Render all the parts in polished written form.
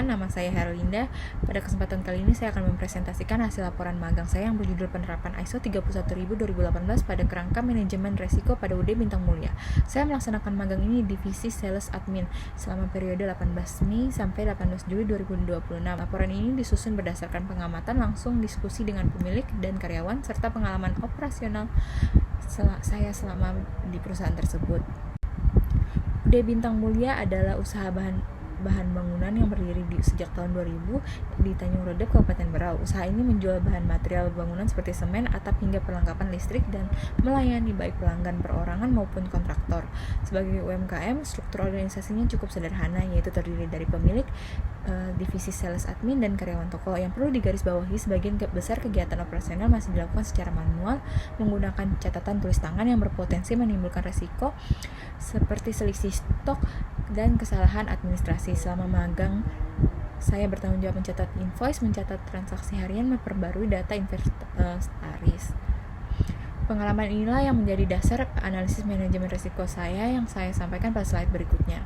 perkenalkan, nama saya Herlinda. Pada kesempatan kali ini saya akan mempresentasikan hasil laporan magang saya yang berjudul penerapan ISO 31000-2018 pada kerangka manajemen resiko pada UD Bintang Mulia. Saya melaksanakan magang ini di divisi Sales Admin selama periode 18 Mei sampai 18 Juli 2026. Laporan ini disusun berdasarkan pengamatan langsung, diskusi dengan pemilik dan karyawan, serta pengalaman operasional saya selama di perusahaan tersebut. UD Bintang Mulia adalah usaha bahan bangunan yang berdiri sejak tahun 2000 di Tanjung Redep, Kabupaten Berau. Usaha ini menjual bahan material bangunan seperti semen, atap, hingga perlengkapan listrik dan melayani baik pelanggan perorangan maupun kontraktor. Sebagai UMKM, struktur organisasinya cukup sederhana, yaitu terdiri dari pemilik, divisi sales admin, dan karyawan toko. Yang perlu digarisbawahi, sebagian besar kegiatan operasional masih dilakukan secara manual menggunakan catatan tulis tangan yang berpotensi menimbulkan resiko seperti selisih stok dan kesalahan administrasi. Selama magang, saya bertanggung jawab mencatat invoice, mencatat transaksi harian, memperbarui data inventaris. Pengalaman inilah yang menjadi dasar analisis manajemen risiko saya yang saya sampaikan pada slide berikutnya.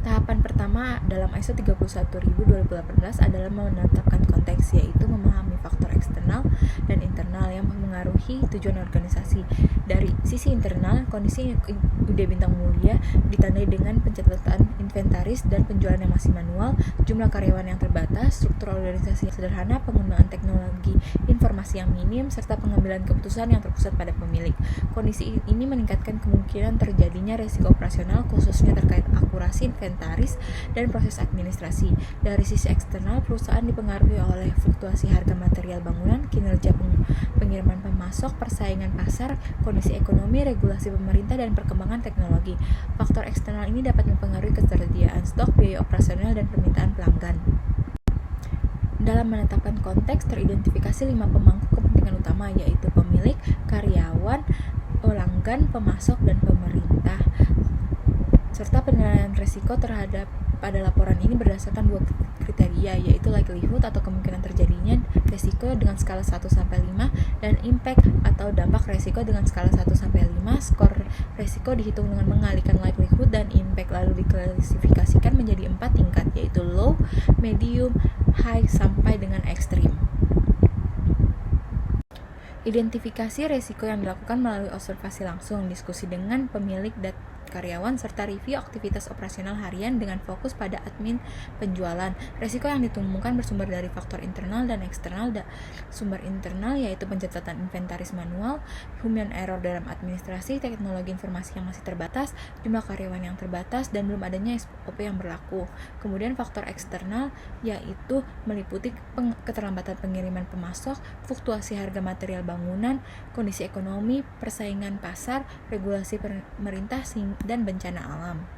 Tahapan pertama dalam ISO 31000-2018 adalah menetapkan konteks, yaitu memahami faktor eksternal dan internal yang mengaruhi tujuan organisasi. Dari sisi internal, kondisi UD Bintang Mulia ditandai dengan pencatatan inventaris dan penjualan yang masih manual, jumlah karyawan yang terbatas, struktur organisasi yang sederhana, penggunaan teknologi informasi yang minim, serta pengambilan keputusan yang terpusat pada pemilik. Kondisi ini meningkatkan kemungkinan terjadinya risiko operasional, khususnya terkait akurasi inventaris dan proses administrasi. Dari sisi eksternal, perusahaan dipengaruhi oleh fluktuasi harga material bangunan, kinerja pengiriman pemasok, persaingan pasar, kondisi ekonomi, regulasi pemerintah, dan perkembangan teknologi. Faktor eksternal ini dapat mempengaruhi ketersediaan stok, biaya operasional, dan permintaan pelanggan. Dalam menetapkan konteks, teridentifikasi 5 pemangku kepentingan utama, yaitu pemilik, karyawan, pelanggan, pemasok, dan pemerintah. Serta penilaian risiko terhadap pada laporan ini berdasarkan 2 kriteria, yaitu likelihood atau kemungkinan terjadinya risiko dengan skala 1-5 dan impact atau dampak risiko dengan skala 1-5. Skor risiko dihitung dengan mengalihkan likelihood dan impact, lalu diklasifikasikan menjadi 4 tingkat, yaitu low, medium, high, sampai dengan ekstrim. Identifikasi risiko yang dilakukan melalui observasi langsung, diskusi dengan pemilik dan karyawan, serta review aktivitas operasional harian dengan fokus pada admin penjualan. Risiko yang ditemukan bersumber dari faktor internal dan eksternal. Sumber internal yaitu pencatatan inventaris manual, human error dalam administrasi, teknologi informasi yang masih terbatas, jumlah karyawan yang terbatas, dan belum adanya SOP yang berlaku. Kemudian faktor eksternal yaitu meliputi keterlambatan pengiriman pemasok, fluktuasi harga material bangunan, kondisi ekonomi, persaingan pasar, regulasi pemerintah, dan bencana alam.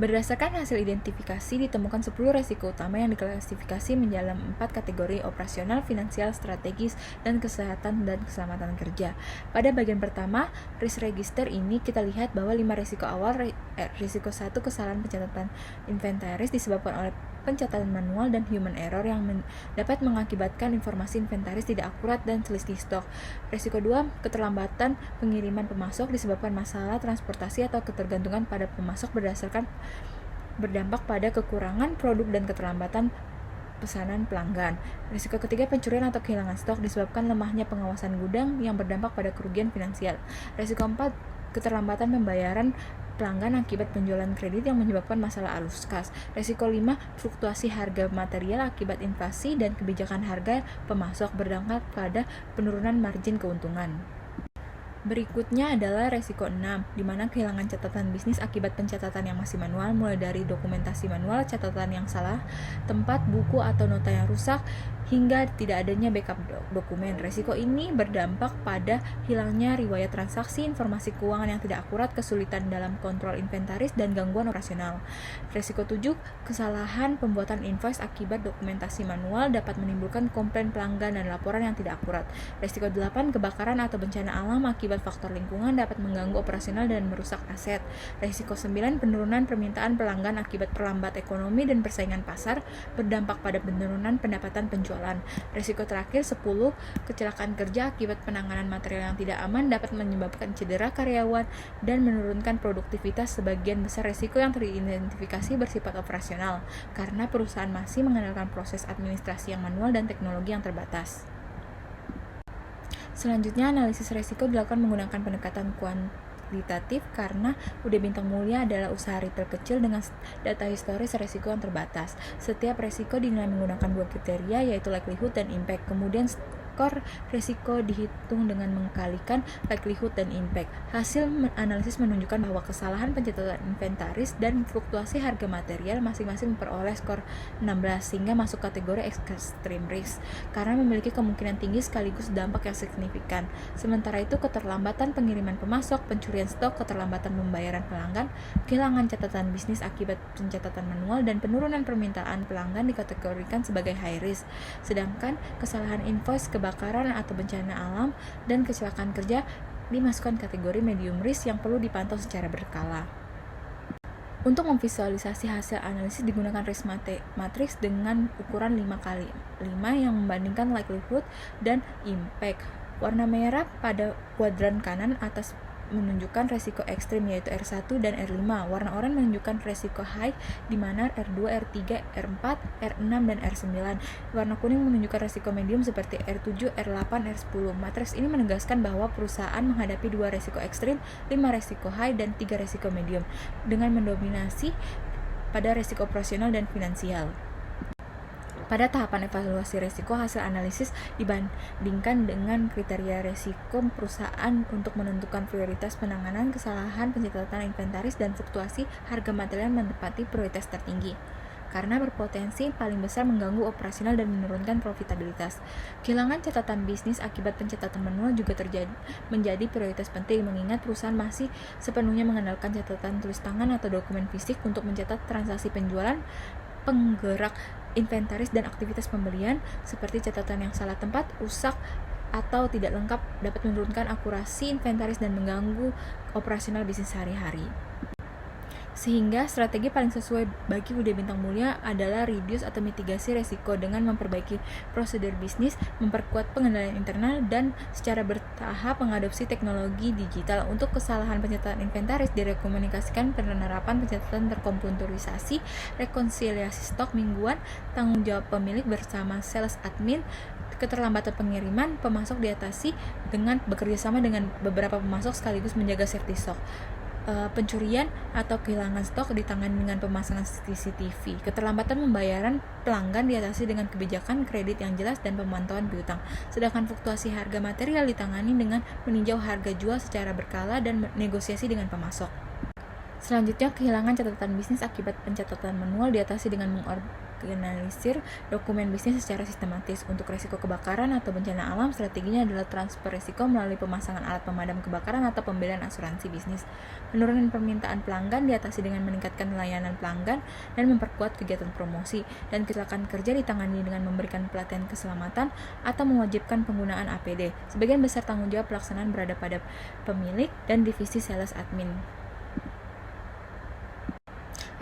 Berdasarkan hasil identifikasi, ditemukan 10 risiko utama yang diklasifikasi menjadi 4 kategori: operasional, finansial, strategis, dan kesehatan dan keselamatan kerja. Pada bagian pertama, risk register ini kita lihat bahwa 5 risiko awal. Risiko 1, kesalahan pencatatan inventaris disebabkan oleh pencatatan manual dan human error yang dapat mengakibatkan informasi inventaris tidak akurat dan selisih stok. Risiko 2, keterlambatan pengiriman pemasok disebabkan masalah transportasi atau ketergantungan pada pemasok berdampak pada kekurangan produk dan keterlambatan pesanan pelanggan. Risiko ketiga, pencurian atau kehilangan stok disebabkan lemahnya pengawasan gudang yang berdampak pada kerugian finansial. Risiko 4, keterlambatan pembayaran pelanggan akibat penjualan kredit yang menyebabkan masalah arus kas. Risiko 5, fluktuasi harga material akibat inflasi dan kebijakan harga pemasok berdampak pada penurunan margin keuntungan. Berikutnya adalah resiko 6, di mana kehilangan catatan bisnis akibat pencatatan yang masih manual, mulai dari dokumentasi manual, catatan yang salah tempat, buku atau nota yang rusak, hingga tidak adanya backup dokumen. Resiko ini berdampak pada hilangnya riwayat transaksi, informasi keuangan yang tidak akurat, kesulitan dalam kontrol inventaris, dan gangguan operasional. Resiko 7, kesalahan pembuatan invoice akibat dokumentasi manual dapat menimbulkan komplain pelanggan dan laporan yang tidak akurat. Resiko 8, kebakaran atau bencana alam akibat faktor lingkungan dapat mengganggu operasional dan merusak aset. Resiko 9, penurunan permintaan pelanggan akibat perlambat ekonomi dan persaingan pasar berdampak pada penurunan pendapatan penjualan. penjualan. Risiko terakhir 10, kecelakaan kerja akibat penanganan material yang tidak aman dapat menyebabkan cedera karyawan dan menurunkan produktivitas. Sebagian besar risiko yang teridentifikasi bersifat operasional karena perusahaan masih mengandalkan proses administrasi yang manual dan teknologi yang terbatas. Selanjutnya, analisis risiko dilakukan menggunakan pendekatan kuantitatif karena UD Bintang Mulia adalah usaha retail kecil dengan data historis risiko yang terbatas. Setiap risiko dinilai menggunakan dua kriteria, yaitu likelihood dan impact. Kemudian skor risiko dihitung dengan mengkalikan likelihood dan impact. Hasil analisis menunjukkan bahwa kesalahan pencatatan inventaris dan fluktuasi harga material masing-masing memperoleh skor 16 sehingga masuk kategori extreme risk karena memiliki kemungkinan tinggi sekaligus dampak yang signifikan. Sementara itu, keterlambatan pengiriman pemasok, pencurian stok, keterlambatan pembayaran pelanggan, kehilangan catatan bisnis akibat pencatatan manual, dan penurunan permintaan pelanggan dikategorikan sebagai high risk. Sedangkan kesalahan invoice, kebakaran atau bencana alam, dan kecelakaan kerja dimasukkan kategori medium risk yang perlu dipantau secara berkala. Untuk memvisualisasi hasil analisis digunakan risk matrix dengan ukuran 5x5 yang membandingkan likelihood dan impact. Warna merah pada kuadran kanan atas menunjukkan resiko ekstrim yaitu R1 dan R5. Warna oranye menunjukkan resiko high di mana R2, R3, R4, R6 dan R9. Warna kuning menunjukkan resiko medium seperti R7, R8, R10. Matriks ini menegaskan bahwa perusahaan menghadapi 2 resiko ekstrim, 5 resiko high dan 3 resiko medium dengan mendominasi pada resiko operasional dan finansial. Pada tahapan evaluasi risiko, hasil analisis dibandingkan dengan kriteria risiko perusahaan untuk menentukan prioritas penanganan kesalahan pencatatan inventaris dan fluktuasi harga material menempati prioritas tertinggi karena berpotensi paling besar mengganggu operasional dan menurunkan profitabilitas. Kehilangan catatan bisnis akibat pencatatan manual juga menjadi prioritas penting mengingat perusahaan masih sepenuhnya mengandalkan catatan tulis tangan atau dokumen fisik untuk mencatat transaksi penjualan, penggerak inventaris dan aktivitas pembelian. Seperti catatan yang salah tempat, rusak, atau tidak lengkap dapat menurunkan akurasi inventaris dan mengganggu operasional bisnis sehari-hari. Sehingga strategi paling sesuai bagi UD Bintang Mulia adalah reduce atau mitigasi resiko dengan memperbaiki prosedur bisnis, memperkuat pengendalian internal, dan secara bertahap mengadopsi teknologi digital. Untuk kesalahan pencatatan inventaris direkomendasikan penerapan pencatatan terkomputerisasi, rekonsiliasi stok mingguan, tanggung jawab pemilik bersama sales admin. Keterlambatan pengiriman pemasok diatasi dengan bekerjasama dengan beberapa pemasok sekaligus menjaga safety stock. Pencurian atau kehilangan stok ditangani dengan pemasangan CCTV. Keterlambatan pembayaran pelanggan diatasi dengan kebijakan kredit yang jelas dan pemantauan piutang. Sedangkan fluktuasi harga material ditangani dengan meninjau harga jual secara berkala dan negosiasi dengan pemasok. Selanjutnya, kehilangan catatan bisnis akibat pencatatan manual diatasi dengan mengorganisir dokumen bisnis secara sistematis. Untuk risiko kebakaran atau bencana alam, strateginya adalah transfer risiko melalui pemasangan alat pemadam kebakaran atau pembelian asuransi bisnis. Penurunan permintaan pelanggan diatasi dengan meningkatkan layanan pelanggan dan memperkuat kegiatan promosi. Dan kecelakaan kerja ditangani dengan memberikan pelatihan keselamatan atau mewajibkan penggunaan APD. Sebagian besar tanggung jawab pelaksanaan berada pada pemilik dan divisi sales admin.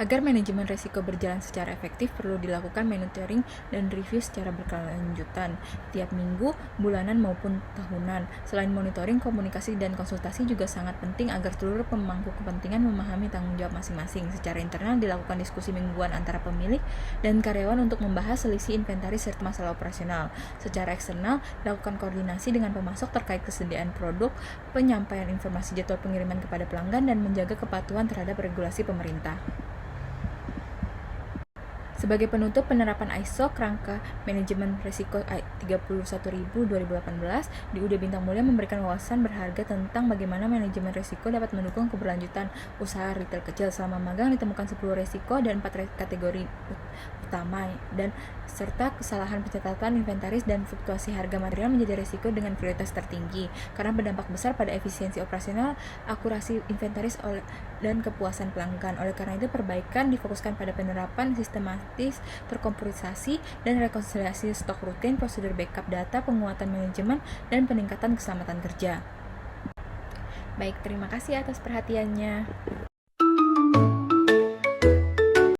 Agar manajemen risiko berjalan secara efektif, perlu dilakukan monitoring dan review secara berkelanjutan, tiap minggu, bulanan maupun tahunan. Selain monitoring, komunikasi dan konsultasi juga sangat penting agar seluruh pemangku kepentingan memahami tanggung jawab masing-masing. Secara internal, dilakukan diskusi mingguan antara pemilik dan karyawan untuk membahas selisih inventaris serta masalah operasional. Secara eksternal, dilakukan koordinasi dengan pemasok terkait kesediaan produk, penyampaian informasi jadwal pengiriman kepada pelanggan, dan menjaga kepatuhan terhadap regulasi pemerintah. Sebagai penutup, penerapan ISO Kerangka Manajemen Risiko 31000/2018 di UD Bintang Mulia memberikan wawasan berharga tentang bagaimana manajemen risiko dapat mendukung keberlanjutan usaha retail kecil. Selama magang ditemukan 10 risiko dan 4 kategori utama dan serta kesalahan pencatatan inventaris dan fluktuasi harga material menjadi risiko dengan prioritas tertinggi karena berdampak besar pada efisiensi operasional, akurasi inventaris dan kepuasan pelanggan. Oleh karena itu, perbaikan difokuskan pada penerapan sistematis, terkomputerisasi, dan rekonsiliasi stok rutin, prosedur backup data, penguatan manajemen, dan peningkatan keselamatan kerja. Baik, terima kasih atas perhatiannya.